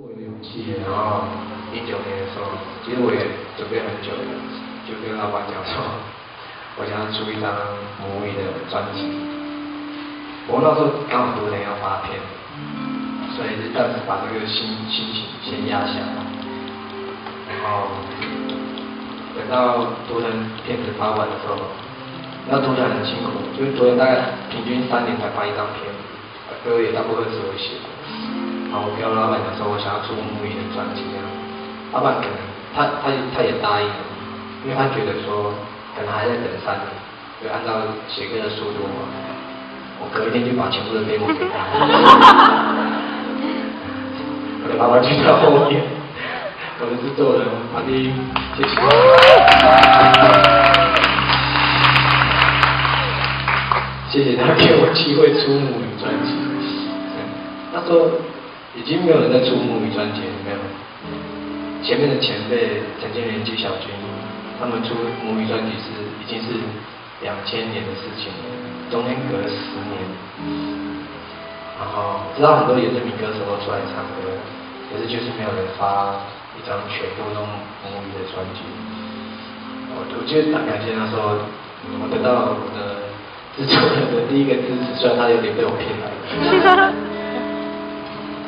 我有勇气，然后19年的时候，其实我也准备很久了，就跟老板讲说，我想要出一张母语的专辑。我那时候刚好读人要发片，所以就暂时把这个心情先压下来，然后等到读人片子发完的时候，那读人很辛苦，就是读人大概平均3年才发一张片，歌也大部分是我写的。然后我跟老板讲说，我想要出母语的专辑这样，老板可能他也答应了，因为他觉得说可能还在等3年，就按照写歌的速度嘛，我隔一天就把全部的 demo 给他，我的老板就在后面，我的制作人阿丁，谢谢。谢谢他给我机会出母语专辑。他说已经没有人在出母语专辑，没有。前面的前辈陈建仁、纪晓君，他们出母语专辑已经是2000年的事情了，中间隔了10年。然后知道很多原住民歌手都出来唱歌，可是就是没有人发一张全部用母语的专辑。我觉得很感谢那时候我得到我的制作人的第一个支持，虽然他有点被我骗来的。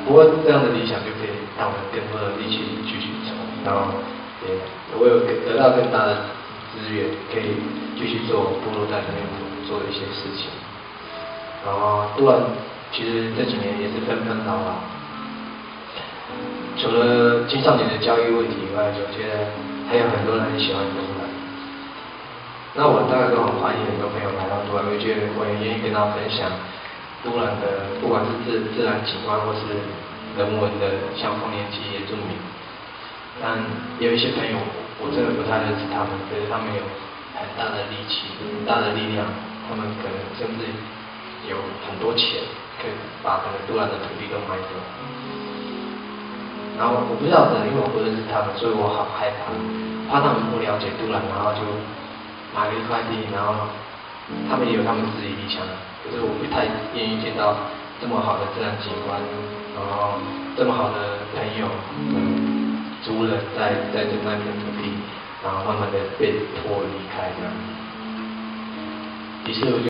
不过这样的理想就可以让我们更多的力气继续走，然后也我有得到更大的资源，可以继续做部落在里面做的一些事情。然后突然，其实这几年也是纷纷扰扰，除了青少年的教育问题以外，我觉得还有很多人很喜欢独兰。那我大概都很欢迎很多朋友来到独兰，我觉得我也愿意跟他分享。都兰的不管是自然景观或是人文的，像丰年祭原住民，但也有一些朋友我真的不太认识他们，可是他们有很大的力气、很大的力量，他们可能甚至有很多钱，可以把整个都兰的土地都买走。然后我不晓得，因为我不认识他们，所以我好害怕，怕他们不了解都兰，然后就买了一块地，然后他们也有他们自己理想。可是我不太愿意见到这么好的自然景观，然后这么好的朋友、族人在这那片土地，然后慢慢的被迫离开这样。于是我就。